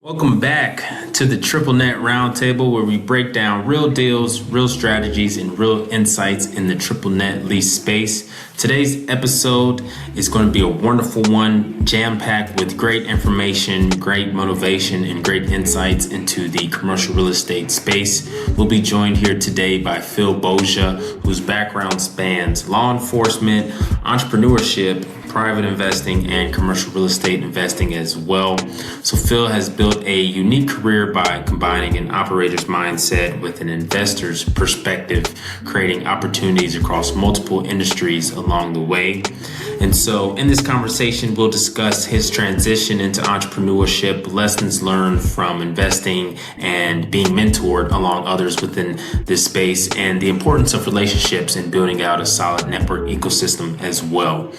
Welcome back to the Triple Net Roundtable, where we break down real deals, real strategies, and real insights in the triple net lease space. Today's episode is going to be a wonderful one, jam-packed with great information, great motivation, and great insights into the commercial real estate space. We'll be joined here today by Phil Boggia, whose background spans law enforcement, entrepreneurship, private investing, and commercial real estate investing as well. So Phil has built a unique career by combining an operator's mindset with an investor's perspective, creating opportunities across multiple industries along the way. And so in this conversation, we'll discuss his transition into entrepreneurship, lessons learned from investing and being mentored along others within this space, and the importance of relationships in building out a solid network ecosystem as well.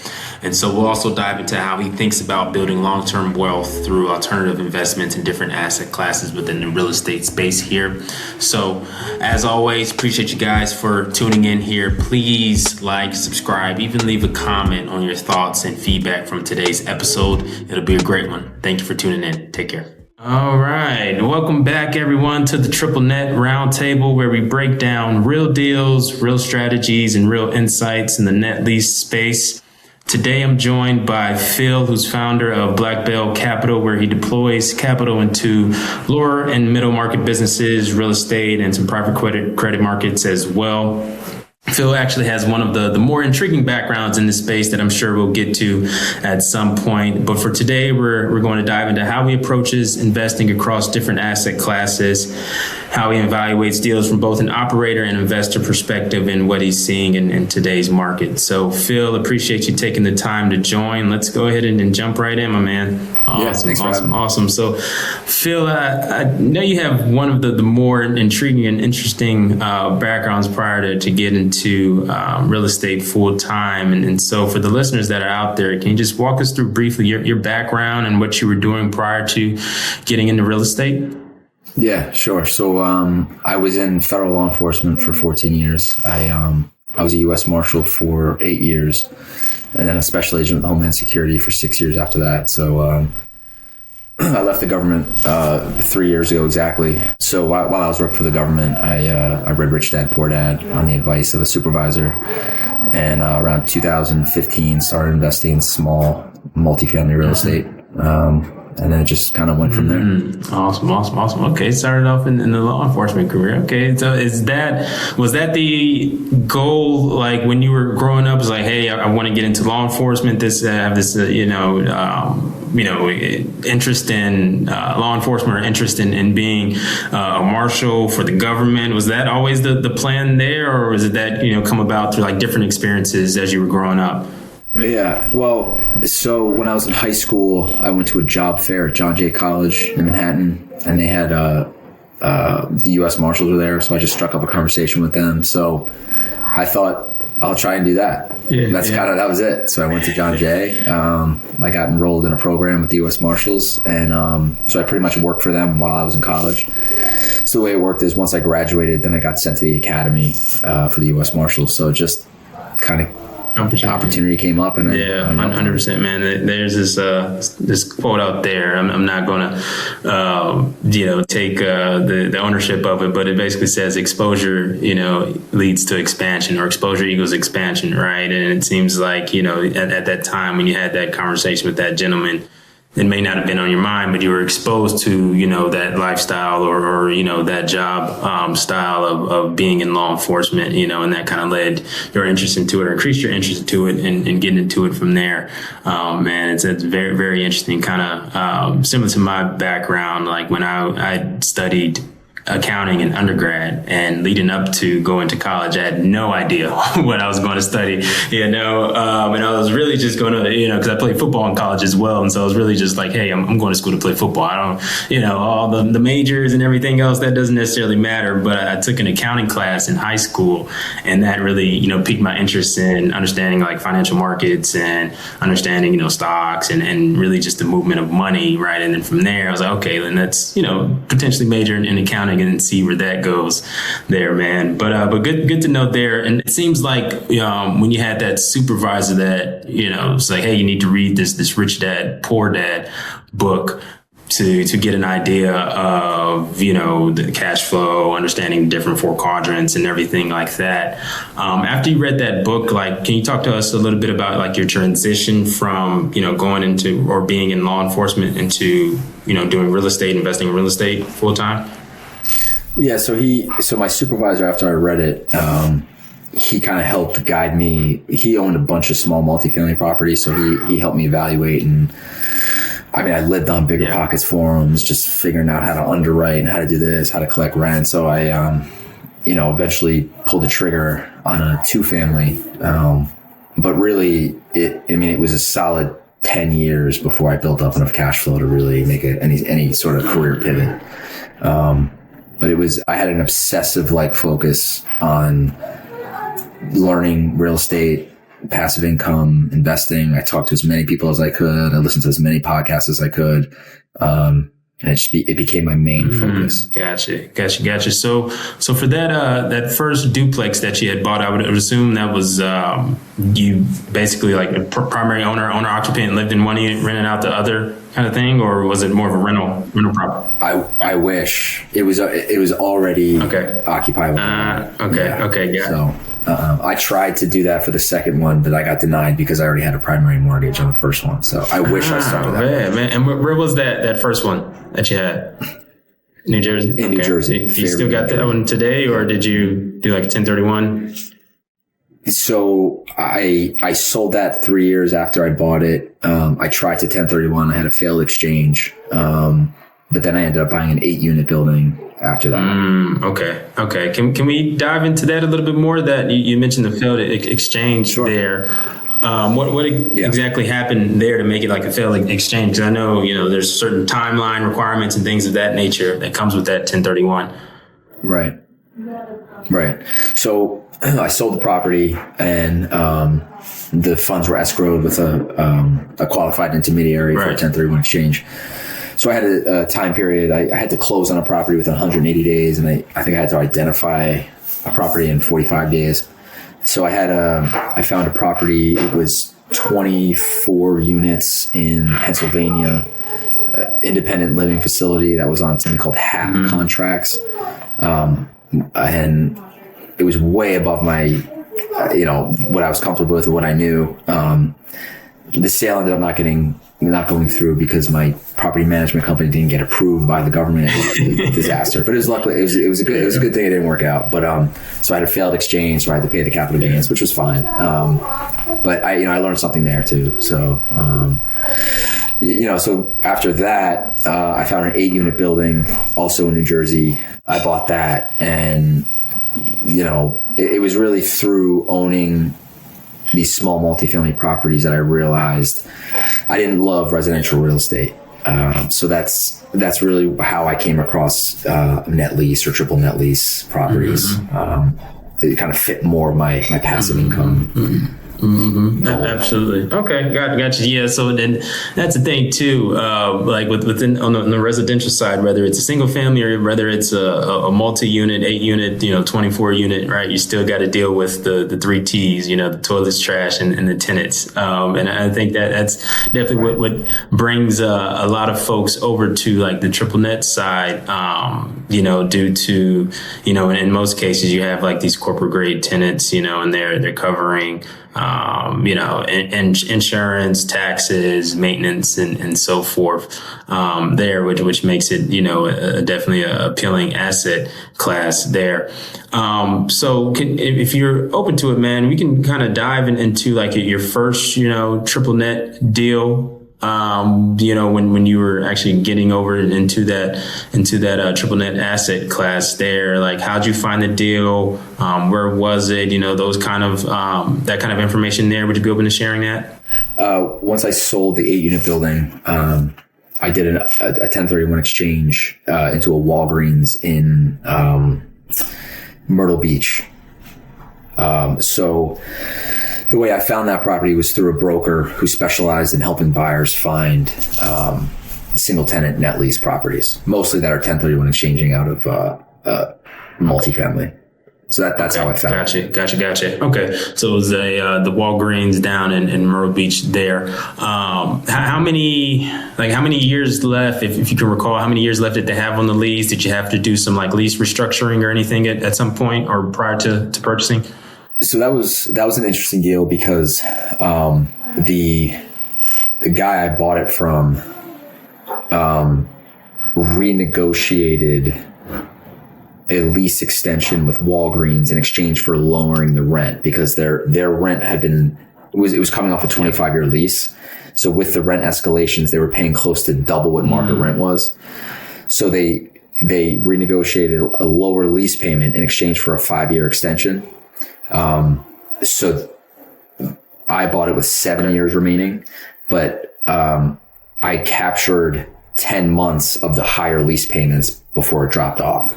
And so we'll also dive into how he thinks about building long-term wealth through alternative investments in different asset classes within the real estate space here. So as always, appreciate you guys for tuning in here. Please like, subscribe, even leave a comment on your thoughts and feedback from today's episode. It'll be a great one. Thank you for tuning in. Take care. All right. Welcome back, everyone, to the Triple Net Roundtable, where we break down real deals, real strategies, and real insights in the net lease space. Today, I'm joined by Phil, who's founder of Black Bell Capital, where he deploys capital into lower and middle market businesses, real estate, and some private credit markets as well. Phil actually has one of the more intriguing backgrounds in this space that I'm sure we'll get to at some point. But for today, we're going to dive into how he approaches investing across different asset classes, how he evaluates deals from both an operator and investor perspective, and what he's seeing in today's market. So Phil, appreciate you taking the time to join. Let's go ahead and jump right in, my man. Awesome. So Phil, I know you have one of the more intriguing and interesting backgrounds prior to get into real estate full time. And so for the listeners that are out there, can you just walk us through briefly your background and what you were doing prior to getting into real estate? Yeah, sure. So I was in federal law enforcement for 14 years. I was a U.S. Marshal for 8 years, and then a special agent with Homeland Security for 6 years after that. So I left the government 3 years ago exactly. So while I was working for the government, I read Rich Dad Poor Dad on the advice of a supervisor, and around 2015 started investing in small multifamily real estate. And then it just kind of went from there. Awesome. Okay, started off in the law enforcement career. Okay, so was that the goal? Like when you were growing up, was like, hey, I want to get into law enforcement. Have this interest in law enforcement, or interest in being a marshal for the government. Was that always the plan there, or was it that come about through like different experiences as you were growing up? Yeah, well, so when I was in high school, I went to a job fair at John Jay College in Manhattan, and they had the U.S. Marshals were there, so I just struck up a conversation with them. So I thought I'll try and do that. That was it. So I went to John Jay. I got enrolled in a program with the U.S. Marshals, and so I pretty much worked for them while I was in college. So the way it worked is once I graduated, then I got sent to the academy for the U.S. Marshals. So it just kind of opportunity came up, and 100%, man. There's this quote out there. I'm not going to take the ownership of it, but it basically says exposure leads to expansion, or exposure equals expansion, right? And it seems like at that time when you had that conversation with that gentleman, it may not have been on your mind, but you were exposed to, that lifestyle or that job style of being in law enforcement, and that kind of led your interest into it, or increased your interest into it, and getting into it from there. Man, it's very, very interesting, kind of similar to my background. Like when I studied accounting in undergrad, and leading up to going to college, I had no idea what I was going to study, and I was really just going to, because I played football in college as well. And so I was really just like, hey, I'm going to school to play football. I don't, all the majors and everything else, that doesn't necessarily matter. But I took an accounting class in high school, and that really, piqued my interest in understanding like financial markets and understanding, stocks and really just the movement of money. Right. And then from there, I was like, okay, then let's, potentially major in accounting and see where that goes there, man. But good to know there. And it seems like when you had that supervisor that it's like, hey, you need to read this Rich Dad Poor Dad book. to get an idea of, you know, the cash flow, understanding different four quadrants and everything like that. After you read that book, like, can you talk to us a little bit about like your transition from, you know, going into or being in law enforcement into, you know, doing real estate, investing in real estate full time? Yeah. So my supervisor, after I read it, he kind of helped guide me. He owned a bunch of small multifamily properties. So he helped me evaluate. And I mean, I lived on Bigger Pockets forums, just figuring out how to underwrite and how to do this, how to collect rent. So I, you know, eventually pulled the trigger on a 2-family. But really it was a solid 10 years before I built up enough cash flow to really make any sort of career pivot. But I had an obsessive like focus on learning real estate, passive income, investing. I talked to as many people as I could. I listened to as many podcasts as I could. And it became my main focus. Gotcha. So for that first duplex that you had bought, I would assume that was, you basically like a primary owner occupant, lived in one unit, rented out the other kind of thing, or was it more of a rental property? I wish it was already occupied. Okay. Yeah. So, I tried to do that for the second one, but I got denied because I already had a primary mortgage on the first one. So I wish I started that. Man. And where was that first one that you had? New Jersey? In New Jersey. You still got that one today, or did you do like a 1031? So I sold that 3 years after I bought it. I tried to 1031. I had a failed exchange. But then I ended up buying an 8-unit building after that. Okay. Can we dive into that a little bit more? That you mentioned the failed exchange there. What exactly happened there to make it like a failed exchange? Because I know, you know, there's certain timeline requirements and things of that nature that comes with that 1031. Right. So I sold the property, and the funds were escrowed with a qualified intermediary for a 1031 exchange. So I had a time period. I had to close on a property within 180 days, and I think I had to identify a property in 45 days. So I found a property. It was 24 units in Pennsylvania, independent living facility that was on something called HAP contracts. And it was way above my, you know, what I was comfortable with and what I knew. The sale ended up not going through because my property management company didn't get approved by the government. It was a disaster, but it was a good thing it didn't work out. But so I had a failed exchange, so I had to pay the capital gains, which was fine. But I learned something there too. So so after that, I found an 8-unit building also in New Jersey. I bought that, and it was really through owning these small multifamily properties that I realized I didn't love residential real estate. So that's really how I came across net lease or triple net lease properties. They kind of fit more of my passive income. Absolutely. Okay. Gotcha. Yeah. So then that's the thing too. Like within on the residential side, whether it's a single family or whether it's a multi-unit, 8-unit, 24 unit, right? You still got to deal with the 3 T's, the toilets, trash, and the tenants. And I think that's definitely what brings a lot of folks over to like the triple net side. Due to, in most cases you have like these corporate grade tenants, and they're covering, insurance, taxes, maintenance, and so forth, there, which makes it, definitely a appealing asset class there. So if you're open to it, man, we can kind of dive into like your first, triple net deal. When you were actually getting over into that triple net asset class there, like how'd you find the deal? Where was it? Those kind of, that kind of information there. Would you be open to sharing that? Once I sold the 8-unit building, I did a 1031 exchange, into a Walgreens in, Myrtle Beach. So the way I found that property was through a broker who specialized in helping buyers find single tenant net lease properties, mostly that are 1031 exchanging out of multifamily. So that's how I found it. Gotcha. Okay. So it was the Walgreens down in Myrtle Beach there. How many years left, if you can recall, how many years left did they have on the lease? Did you have to do some like lease restructuring or anything at some point or prior to purchasing? So that was an interesting deal because the guy I bought it from renegotiated a lease extension with Walgreens in exchange for lowering the rent because their rent it was coming off a 25-year lease. So with the rent escalations, they were paying close to double what market rent was. So they renegotiated a lower lease payment in exchange for a 5-year extension. So I bought it with 7 years remaining, but I captured 10 months of the higher lease payments before it dropped off.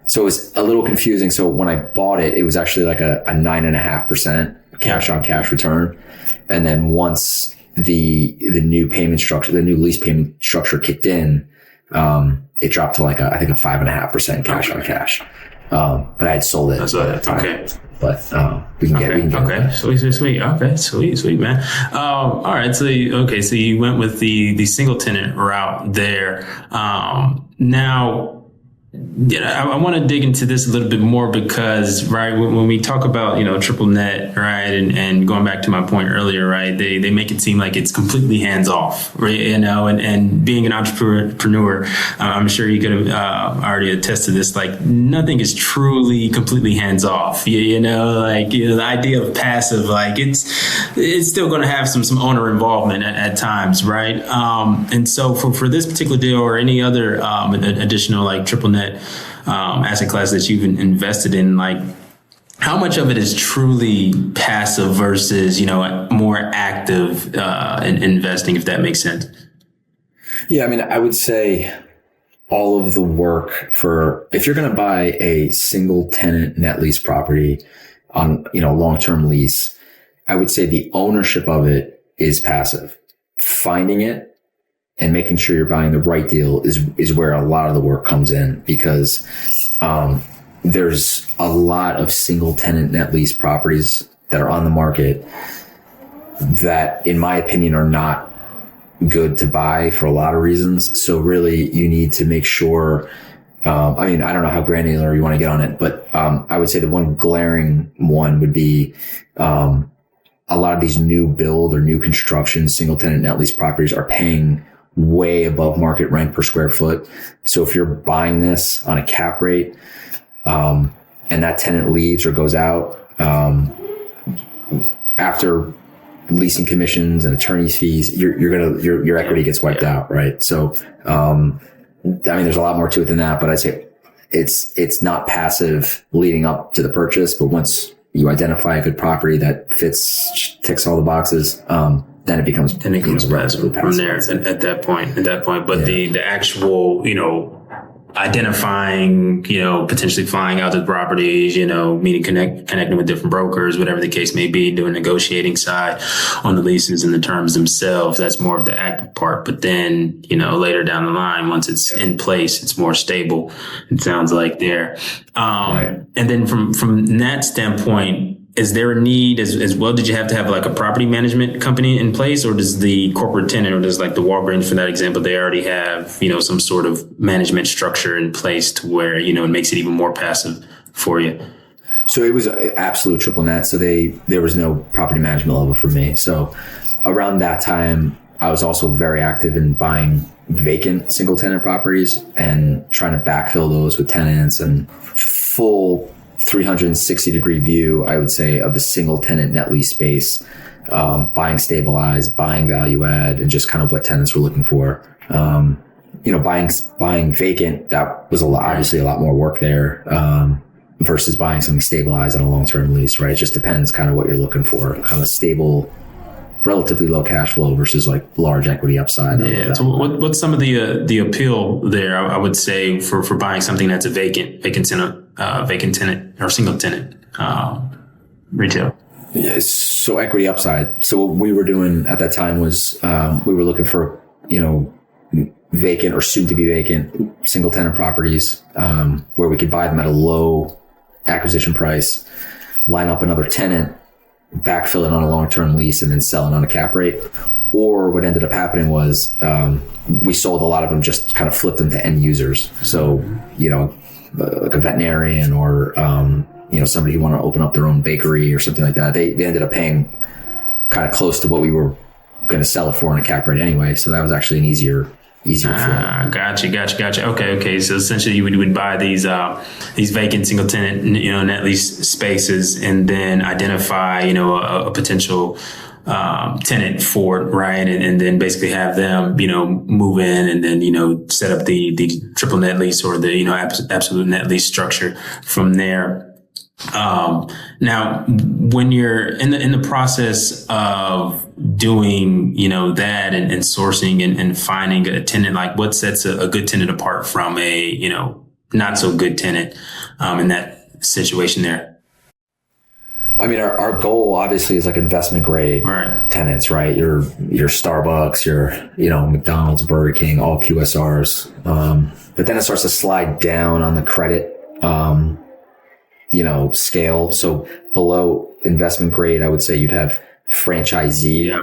So it was a little confusing. So when I bought it, it was actually like a 9.5% cash on cash return. And then once the new payment structure, the new lease payment structure kicked in, it dropped to like I think a 5.5% cash on cash. But I had sold it at that time. Okay. But we can get okay. Sweet. Okay, sweet, man. All right. So you went with the single tenant route there. Now, I want to dig into this a little bit more because, right, when we talk about, triple net, right, and going back to my point earlier, right, they make it seem like it's completely hands off, right, and being an entrepreneur, I'm sure you could have already attest to this, like nothing is truly completely hands off, the idea of passive, like it's still going to have some owner involvement at times, right, and so for this particular deal or any other additional like triple net asset class that you've invested in, like how much of it is truly passive versus, more active in investing, if that makes sense? Yeah, I mean, I would say all of the work if you're going to buy a single tenant net lease property on, long-term lease, I would say the ownership of it is passive. Finding it and making sure you're buying the right deal is where a lot of the work comes in because, there's a lot of single tenant net lease properties that are on the market that, in my opinion, are not good to buy for a lot of reasons. So really you need to make sure, I don't know how granular you want to get on it, but, I would say the one glaring one would be, a lot of these new build or new construction single tenant net lease properties are paying way above market rent per square foot. So if you're buying this on a cap rate, and that tenant leaves or goes out, after leasing commissions and attorney's fees, your equity gets wiped out, right? So, there's a lot more to it than that, but I'd say it's not passive leading up to the purchase, but once you identify a good property that ticks all the boxes, then it becomes passive from there at that point. But the actual, identifying, potentially flying out to the properties, meeting, connecting with different brokers, whatever the case may be, doing negotiating side on the leases and the terms themselves. That's more of the active part. But then, later down the line, once it's in place, it's more stable. It sounds like there. Right. And then from that standpoint, is there a need as well? Did you have to have like a property management company in place, or does the corporate tenant, or does like the Walgreens for that example, they already have, some sort of management structure in place to where, it makes it even more passive for you? So it was absolute triple net. So there was no property management level for me. So around that time, I was also very active in buying vacant single tenant properties and trying to backfill those with tenants and full 360-degree view, I would say, of the single tenant net lease space, buying stabilized, buying value add, and just kind of what tenants were looking for. Buying vacant, that was obviously a lot more work there, versus buying something stabilized on a long-term lease, right? It just depends kind of what you're looking for, kind of stable, relatively low cash flow versus like large equity upside. Yeah. So what's some of the appeal there? I would say for buying something that's a vacant tenant or single tenant retail. Yeah, so equity upside. So what we were doing at that time was we were looking for vacant or soon to be vacant single tenant properties where we could buy them at a low acquisition price, line up another tenant, backfill it on a long-term lease, and then sell it on a cap rate. Or what ended up happening was we sold a lot of them, just kind of flipped them to end users. So, like a veterinarian or, somebody who wanted to open up their own bakery or something like that. They ended up paying kind of close to what we were going to sell it for in a cap rate anyway. So that was actually an easier flip. Gotcha. Okay. So essentially you would buy these vacant single tenant, net lease spaces and then identify, a potential tenant for it, right? And then basically have them, move in and then, set up the triple net lease or the, absolute net lease structure from there. Now, when you're in the process of doing, that and sourcing and finding a tenant, like what sets a good tenant apart from a, not so good tenant, in that situation there? I mean, our goal obviously is like investment grade tenants, right? Your Starbucks, your, McDonald's, Burger King, all QSRs. But then it starts to slide down on the credit, scale. So below investment grade, I would say you'd have franchisee,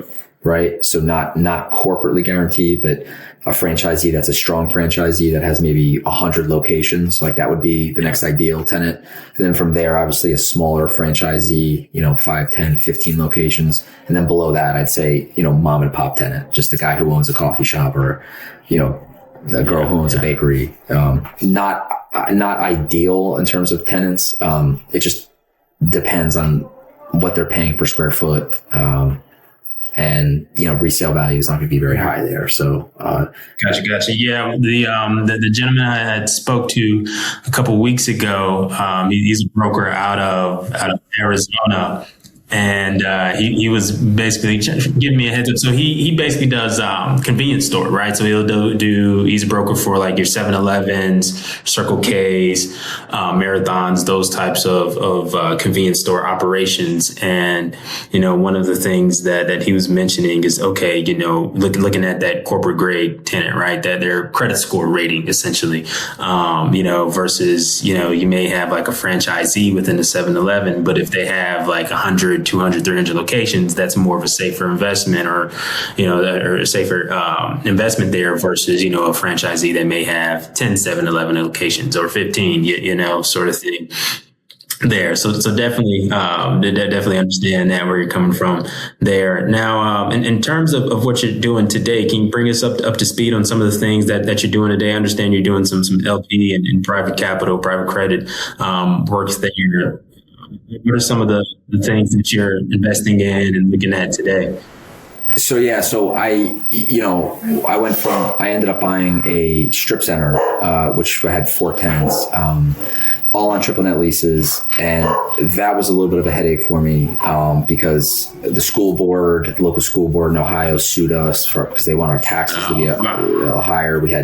right? So not corporately guaranteed, but a franchisee that's a strong franchisee that has maybe 100 locations. Like that would be the next ideal tenant. And then from there, obviously a smaller franchisee, 5, 10, 15 locations. And then below that, I'd say, mom and pop tenant, just the guy who owns a coffee shop or, the girl who owns a bakery. Not ideal in terms of tenants. It just depends on what they're paying per square foot. And, resale value is not going to be very high there. So, Gotcha. Yeah. The gentleman I had spoke to a couple of weeks ago, he's a broker out of Arizona. And he was basically giving me a heads up. So he basically does convenience store, right? So he's a broker for like your 7-Elevens, Circle K's, Marathons, those types of convenience store operations. And, one of the things that he was mentioning is, okay, looking at that corporate grade tenant, right? That their credit score rating essentially, versus, you may have like a franchisee within the 7-Eleven, but if they have like 100, 200, 300 locations, that's more of a safer investment or a safer investment there versus, a franchisee that may have 10 7-Eleven locations or 15, sort of thing there. So definitely, definitely understand that where you're coming from there. Now, in terms of what you're doing today, can you bring us up to speed on some of the things that you're doing today? I understand you're doing some LP and private capital, private credit works that you're. What are some of the things that you're investing in and looking at today? So I ended up buying a strip center, which had 4 tenants, all on triple net leases. And that was a little bit of a headache for me, because the local school board in Ohio sued us because they want our taxes to be higher. We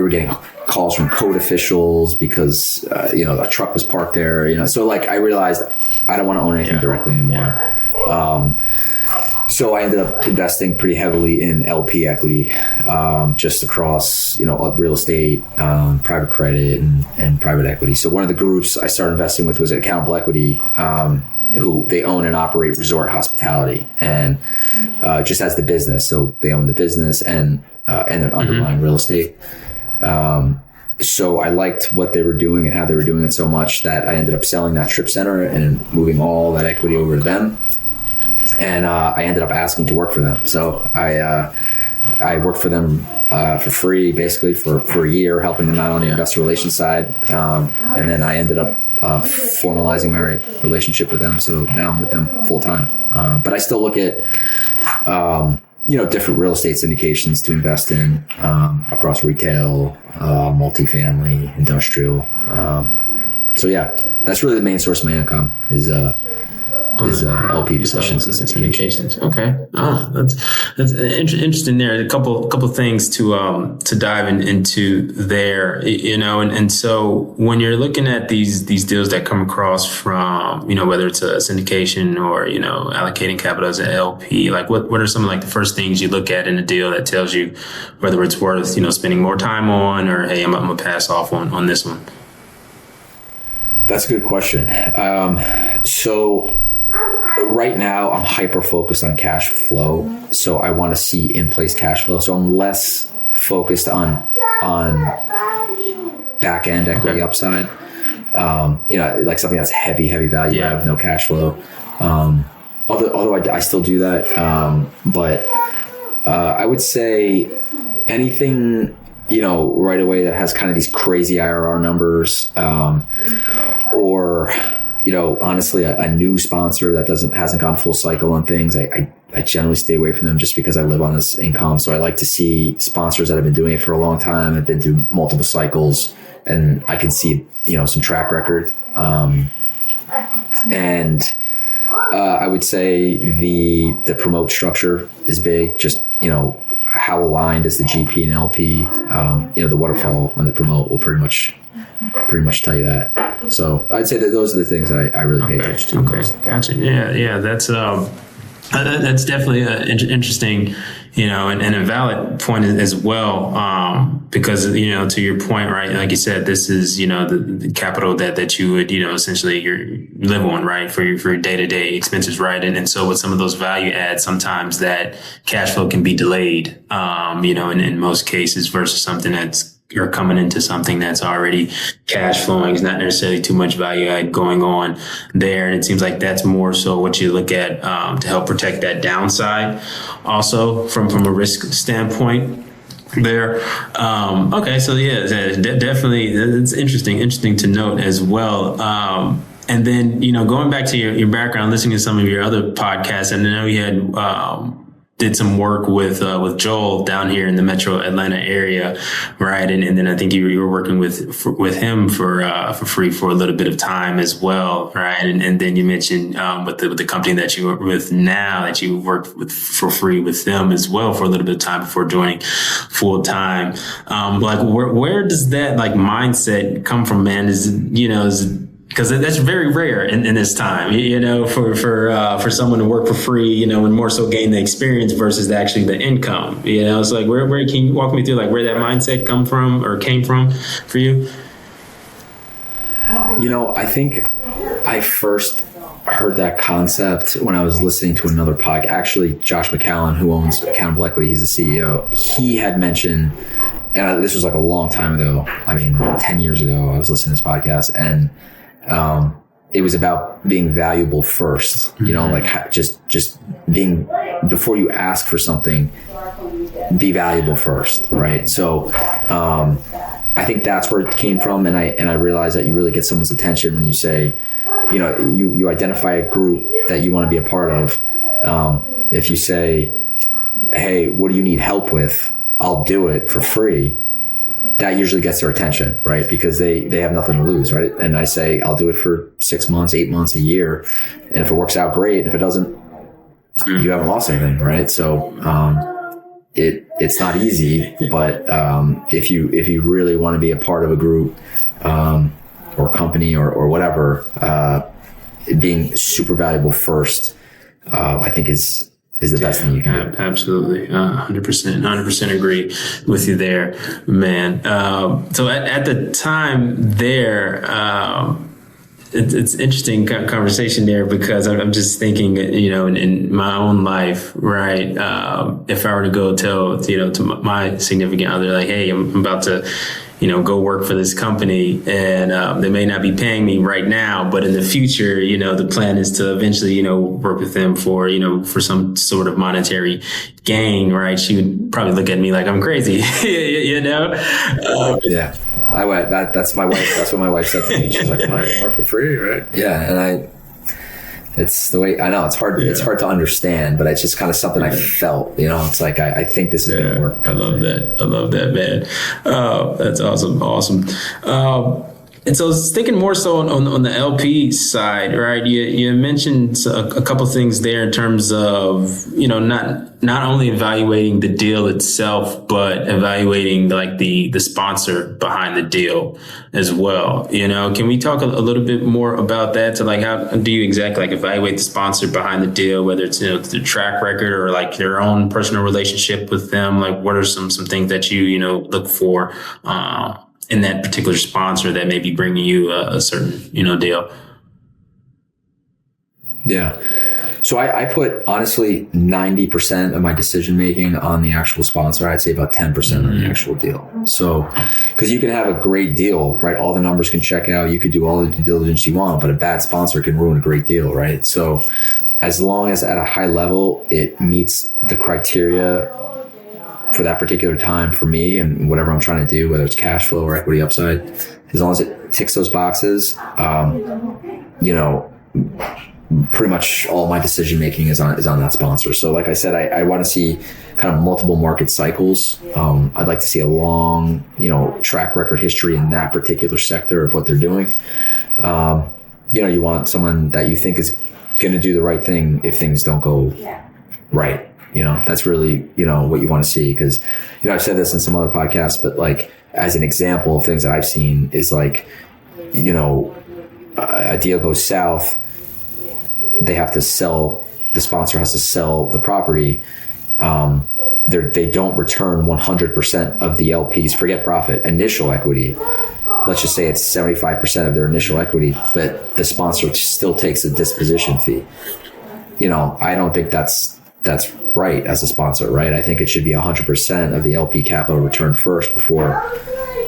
were getting calls from code officials because, a truck was parked there, so like I realized I don't want to own anything directly anymore. So I ended up investing pretty heavily in LP equity, just across, real estate, private credit and private equity. So one of the groups I started investing with was Accountable Equity, who they own and operate resort hospitality and, just as the business. So they own the business and their underlying real estate. So I liked what they were doing and how they were doing it so much that I ended up selling that strip center and moving all that equity over to them. And I ended up asking to work for them. So I worked for them for free, basically for a year, helping them out on the investor relations side. And then I ended up formalizing my relationship with them. So now I'm with them full time. But I still look at different real estate syndications to invest in across retail, multifamily, industrial. So yeah, that's really the main source of my income is LP positions and syndications. Okay. Oh, that's interesting there. A couple things to dive into there, and so when you're looking at these deals that come across from, whether it's a syndication or, allocating capital as an LP, like what are some of like the first things you look at in a deal that tells you whether it's worth, spending more time on or, hey, I'm going to pass off on this one? That's a good question. So right now I'm hyper focused on cash flow. So I want to see in place cash flow. So I'm less focused on back end equity upside. Like something that's heavy value add with no cash flow. Although I still do that. But I would say anything, right away that has kind of these crazy IRR numbers, or, honestly, a new sponsor that hasn't gone full cycle on things. I generally stay away from them just because I live on this income. So I like to see sponsors that have been doing it for a long time, have been through multiple cycles, and I can see, some track record. I would say the promote structure is big. Just, how aligned is the GP and LP? The waterfall and the promote will pretty much tell you that. So I'd say that those are the things that I really pay attention to. Okay, gotcha. Yeah, that's definitely interesting, and a valid point as well, because to your point, right? Like you said, this is the capital that you would essentially live on, right, for your day-to-day expenses, right? And so with some of those value adds, sometimes that cash flow can be delayed, in most cases versus something you're coming into something that's already cash flowing. It's not necessarily too much value add going on there. And it seems like that's more so what you look at to help protect that downside. Also from a risk standpoint there. Okay. So definitely it's interesting to note as well. And then, going back to your background, listening to some of your other podcasts, and I know you had, did some work with Joel down here in the Metro Atlanta area, right? And then I think you were working with him for free for a little bit of time as well, right? And then you mentioned with the company that you work with now, that you worked with for free with them as well for a little bit of time before joining full time. Where does that mindset come from, man? Because that's very rare in this time, for someone to work for free, and more so gain the experience versus actually the income. It's like where can you walk me through where that mindset came from for you? I think I first heard that concept when I was listening to another podcast. Actually, Josh McCallan, who owns Accountable Equity, he's the CEO. He had mentioned, and this was a long time ago. 10 years ago, I was listening to this podcast, and it was about being valuable first, just being, before you ask for something, be valuable first. Right. So, I think that's where it came from. And I realized that you really get someone's attention when you say, you identify a group that you want to be a part of. If you say, hey, what do you need help with? I'll do it for free. That usually gets their attention, right? Because they have nothing to lose, right? And I say, I'll do it for 6 months, 8 months, a year. And if it works out, great. If it doesn't, you haven't lost anything, right? So, it's not easy, but, if you really want to be a part of a group, or company or whatever, being super valuable first, I think is the best thing you can do. Absolutely. 100% agree with you there, man. So at the time there, it's interesting conversation there, because I'm just thinking, in my own life, right? If I were to go tell, to my significant other, like, hey, I'm about to, go work for this company, and they may not be paying me right now, but in the future, the plan is to eventually, work with them for some sort of monetary gain, right? She would probably look at me like I'm crazy, Yeah. That's my wife. That's what my wife said to me. She's like, "I work for free, right?" Yeah, and it's the way I know. It's hard. Yeah. It's hard to understand, but it's just kind of something I felt. It's like I think this is going to work. I love that, man. That's awesome. And so thinking more so on the LP side, right? You mentioned a couple things there in terms of, not only evaluating the deal itself, but evaluating the sponsor behind the deal as well. Can we talk a little bit more about that? So how do you exactly evaluate the sponsor behind the deal, whether it's, the track record or your own personal relationship with them? What are some things that you, look for, in that particular sponsor that may be bringing you a certain, deal. Yeah. So I put, honestly, 90% of my decision making on the actual sponsor. I'd say about 10% on the actual deal. So, because you can have a great deal, right? All the numbers can check out. You could do all the due diligence you want, but a bad sponsor can ruin a great deal, right? So, as long as at a high level it meets the criteria for that particular time for me and whatever I'm trying to do, whether it's cash flow or equity upside, as long as it ticks those boxes, pretty much all my decision making is on that sponsor. So like I said, I want to see kind of multiple market cycles. I'd like to see a long, track record history in that particular sector of what they're doing. You want someone that you think is going to do the right thing if things don't go right. That's really, what you want to see. Cause, I've said this in some other podcasts, but like as an example of things that I've seen is like, a deal goes south. They have to sell, the sponsor has to sell the property. They don't return 100% of the LP's, forget profit, initial equity. Let's just say it's 75% of their initial equity, but the sponsor still takes a disposition fee. I don't think that's right as a sponsor, right? I think it should be 100% of the LP capital returned first before,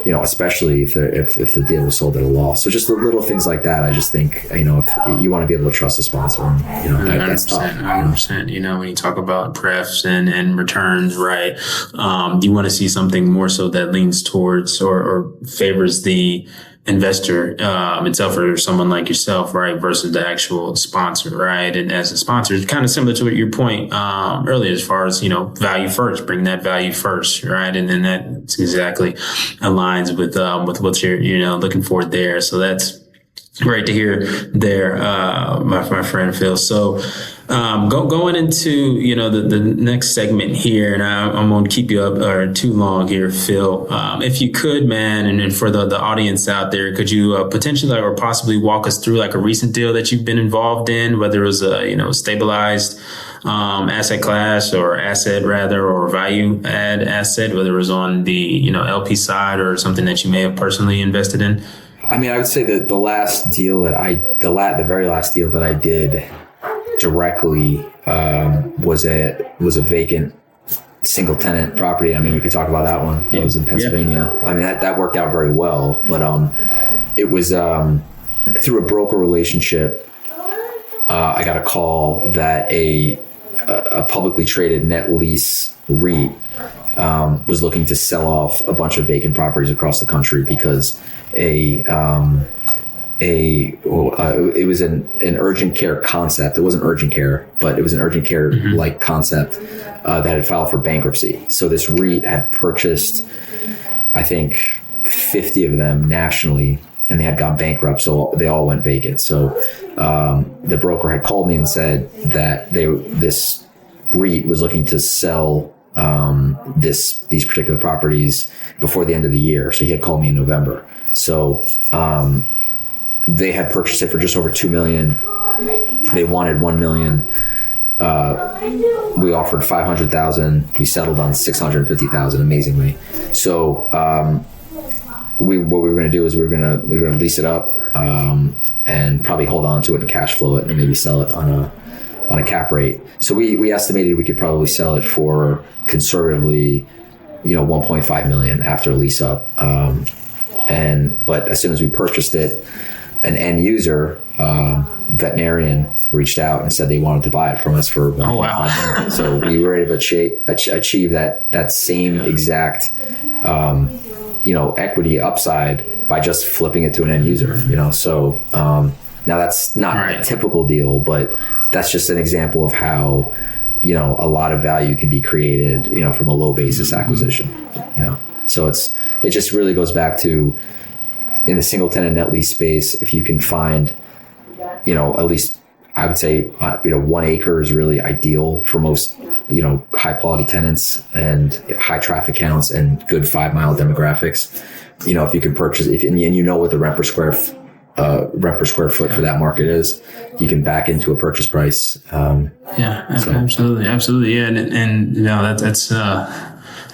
especially if the deal was sold at a loss. So just the little things like that, I just think, if you want to be able to trust a sponsor, that's tough. 100%. When you talk about prefs and returns, right? You want to see something more so that leans towards or favors the investor itself, or someone like yourself, right, versus the actual sponsor, right? And as a sponsor, it's kind of similar to your point earlier, as far as value first, bring that value first, right? And then that exactly aligns with what you're looking for there. So that's great to hear there, my friend Phil. So going into the next segment here, and I won't keep you up or too long here, Phil. If you could, man, and for the audience out there, could you potentially or possibly walk us through like a recent deal that you've been involved in, whether it was a stabilized asset class or asset rather, or value add asset, whether it was on the LP side or something that you may have personally invested in? I mean, I would say that the very last deal that I did directly was a vacant single tenant property. I mean, we could talk about that one. It was in Pennsylvania. Yeah. I mean, that worked out very well, but it was through a broker relationship. I got a call that a publicly traded net lease REIT was looking to sell off a bunch of vacant properties across the country because it was an urgent care concept. It wasn't urgent care, but it was an urgent care like concept that had filed for bankruptcy. So this REIT had purchased, I think, 50 of them nationally, and they had gone bankrupt. So they all went vacant. So the broker had called me and said that this REIT was looking to sell these particular properties before the end of the year. So he had called me in November. So they had purchased it for just over $2 million. They wanted $1 million. We offered $500,000. We settled on $650,000, amazingly. So what we were going to do is we were going to lease it up and probably hold on to it and cash flow it, and then maybe sell it on a cap rate. So we estimated we could probably sell it for conservatively, $1.5 million after lease up. But as soon as we purchased it, an end user, veterinarian, reached out and said they wanted to buy it from us for $1.5 million. So we were able to achieve that same exact, equity upside by just flipping it to an end user. So now that's not a typical deal, but that's just an example of how a lot of value can be created from a low basis acquisition. So it just really goes back to, in the single tenant net lease space, if you can find at least, I would say 1 acre is really ideal for most high quality tenants and high traffic counts and good 5 mile demographics. If you can purchase, and what the rent per square foot for that market is, you can back into a purchase price. Absolutely. Yeah. And that's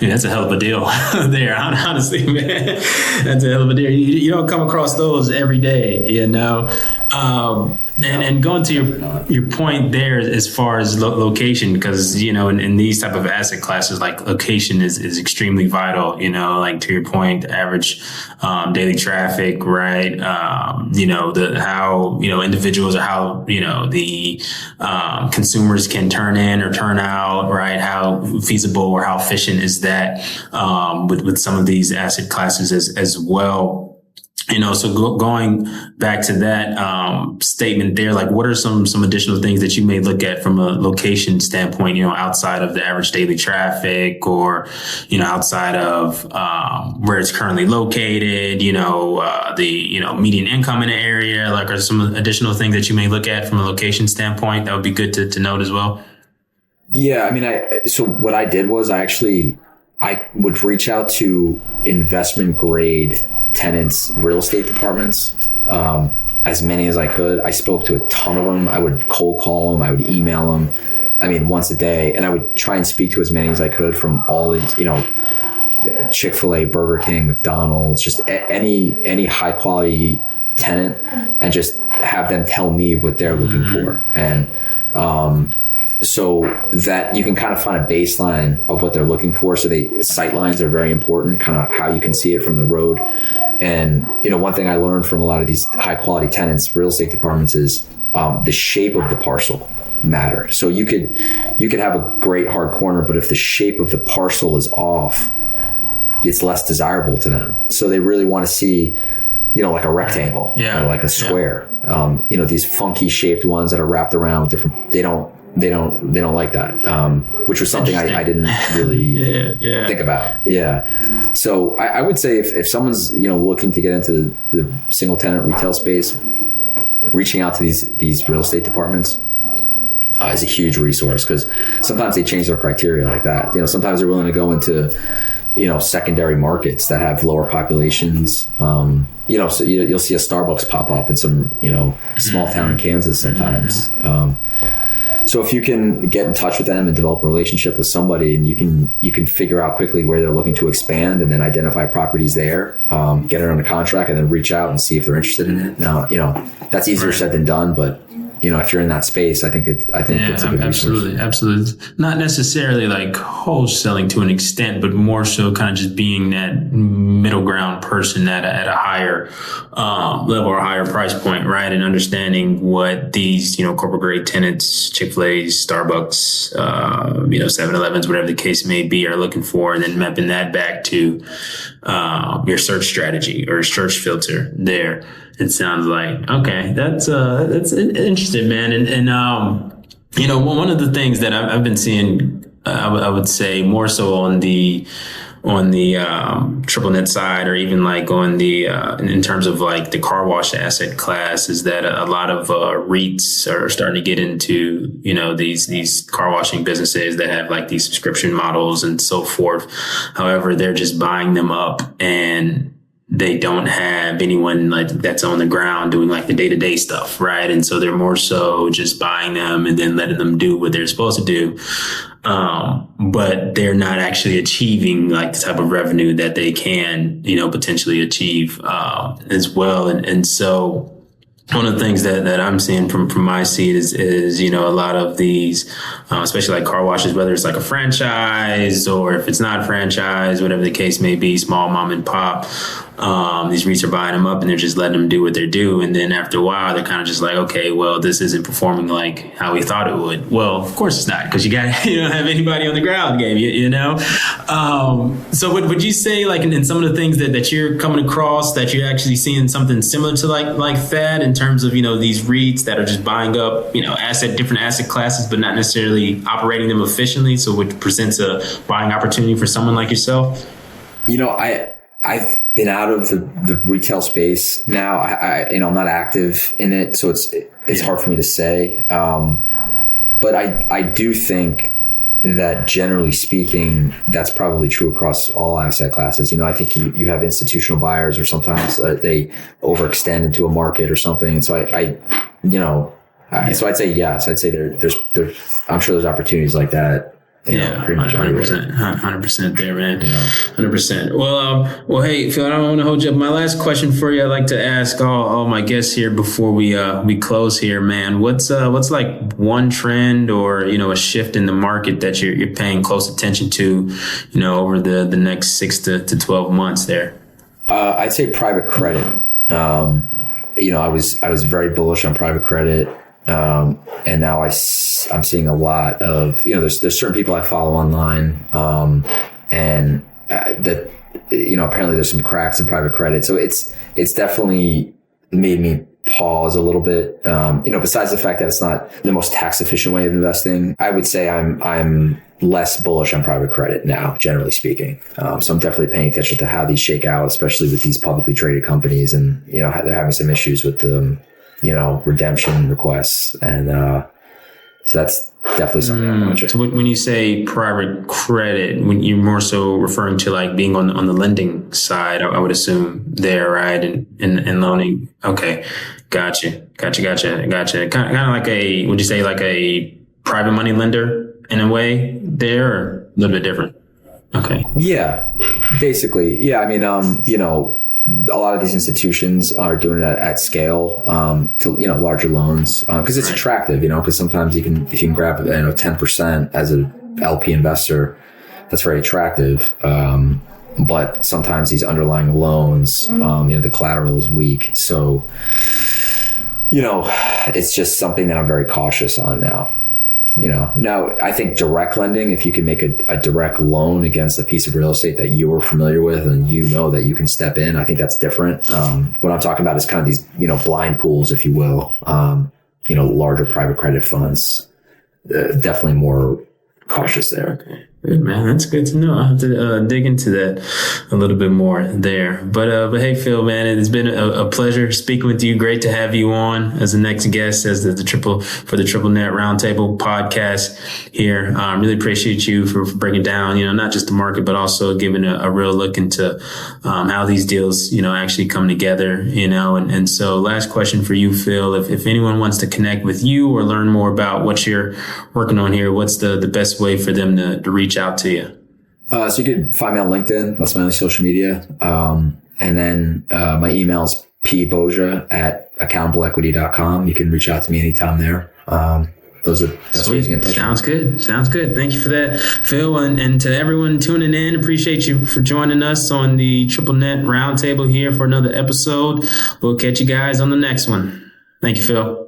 Yeah, that's a hell of a deal there. Honestly, man, that's a hell of a deal. You don't come across those every day, you know. And going to your point there as far as location, because, you know, in these type of asset classes, like location is extremely vital, you know, like to your point, average daily traffic, right? You know, how, you know, individuals or how, you know, the consumers can turn in or turn out, right? How feasible or how efficient is that with some of these asset classes as well? You know, so going back to that statement there, like what are some additional things that you may look at from a location standpoint, you know, outside of the average daily traffic or, you know, outside of where it's currently located, you know, the, you know, median income in the area, like are some additional things that you may look at from a location standpoint that would be good to note as well? Yeah, I mean, so what I did was I would reach out to investment grade tenants, real estate departments, as many as I could. I spoke to a ton of them. I would cold call them. I would email them. I mean, once a day. And I would try and speak to as many as I could from all these, you know, Chick-fil-A, Burger King, McDonald's, just any high quality tenant, and just have them tell me what they're looking for. And, so that you can kind of find a baseline of what they're looking for. So sight lines are very important, kind of how you can see it from the road. And, you know, one thing I learned from a lot of these high quality tenants, real estate departments, is the shape of the parcel matter. So you could have a great hard corner, but if the shape of the parcel is off, it's less desirable to them. So they really want to see, you know, like a rectangle, or like a square. You know, these funky shaped ones that are wrapped around with different, they don't like that, which was something I didn't really think about. Yeah. So I would say if someone's, you know, looking to get into the single tenant retail space, reaching out to these real estate departments is a huge resource, because sometimes they change their criteria like that. You know, sometimes they're willing to go into, you know, secondary markets that have lower populations. You know, so you'll see a Starbucks pop up in some, you know, small town in Kansas sometimes. So if you can get in touch with them and develop a relationship with somebody, and you can figure out quickly where they're looking to expand, and then identify properties there, get it under contract, and then reach out and see if they're interested in it. Now, you know, that's easier said than done, but, you know, if you're in that space, I think it's a good resource. Absolutely. Not necessarily like wholesaling to an extent, but more so kind of just being that middle ground person at a higher level or higher price point, right? And understanding what these, you know, corporate grade tenants, Chick-fil-A's, Starbucks, you know, 7-Elevens, whatever the case may be, are looking for, and then mapping that back to your search strategy or search filter there. It sounds like, okay, that's interesting, man. And you know, one of the things that I've been seeing, I would say more so on the triple net side, or even like on the in terms of like the car wash asset class, is that a lot of REITs are starting to get into, you know, these car washing businesses that have like these subscription models and so forth. However, they're just buying them up, and they don't have anyone like that's on the ground doing like the day-to-day stuff, right? And so they're more so just buying them and then letting them do what they're supposed to do. But they're not actually achieving like the type of revenue that they can, you know, potentially achieve as well. And so one of the things that I'm seeing from my seat is, you know, a lot of these, especially like car washes, whether it's like a franchise or if it's not a franchise, whatever the case may be, small mom and pop, these REITs are buying them up and they're just letting them do what they do. And then after a while, they're kind of just like, okay, well, this isn't performing like how we thought it would. Well, of course it's not, because you got to, you don't have anybody on the ground game, you know? So would you say like in some of the things that you're coming across, that you're actually seeing something similar to like that in terms of, you know, these REITs that are just buying up, you know, different asset classes, but not necessarily operating them efficiently. So which presents a buying opportunity for someone like yourself? You know, I've been out of the retail space now. I'm not active in it, so it's hard for me to say. But I do think that generally speaking, that's probably true across all asset classes. You know, I think you have institutional buyers, or sometimes they overextend into a market or something. And so so I'd say yes. I'd say there's I'm sure there's opportunities like that Pretty much 100% there, man. 100%. Well, hey, Phil, I don't want to hold you up. My last question for you, I'd like to ask all my guests here before we close here, man. What's like one trend or, a shift in the market that you're paying close attention to, over the next 6 to 12 months there? I'd say private credit. I was very bullish on private credit. And now I'm seeing a lot of, there's certain people I follow online, and that, apparently there's some cracks in private credit. So it's definitely made me pause a little bit. Besides the fact that it's not the most tax efficient way of investing, I would say I'm less bullish on private credit now, generally speaking. So I'm definitely paying attention to how these shake out, especially with these publicly traded companies, and, they're having some issues with the, redemption requests. And, so that's definitely something I'm watching. So when you say private credit, when you're more so referring to like being on the lending side, I would assume there, right? And loaning. Okay. Gotcha. Kind of like would you say like a private money lender in a way there, or a little bit different? Okay. Yeah, basically. Yeah. I mean, a lot of these institutions are doing it at scale, to, larger loans, because it's attractive, because sometimes if you can grab, 10% as an LP investor, that's very attractive. But sometimes these underlying loans, the collateral is weak. So, it's just something that I'm very cautious on now. Now I think direct lending, if you can make a direct loan against a piece of real estate that you're familiar with and that you can step in, I think that's different. What I'm talking about is kind of these, blind pools, if you will, larger private credit funds, definitely more cautious there. Okay. Good, man. That's good to know. I'll have to dig into that a little bit more there. But hey, Phil, man, it's been a pleasure speaking with you. Great to have you on as the next guest as the Triple Net Roundtable podcast here. Really appreciate you for breaking down, not just the market, but also giving a real look into how these deals, actually come together, and so last question for you, Phil, if anyone wants to connect with you or learn more about what you're working on here, what's the best way for them to reach out to you? So you could find me on LinkedIn. That's my only social media. And then, my email is pboggia@accountableequity.com. You can reach out to me anytime there. Those are best ways to get in touch. Sounds good. Thank you for that, Phil. And to everyone tuning in, appreciate you for joining us on the Triple Net Roundtable here for another episode. We'll catch you guys on the next one. Thank you, Phil.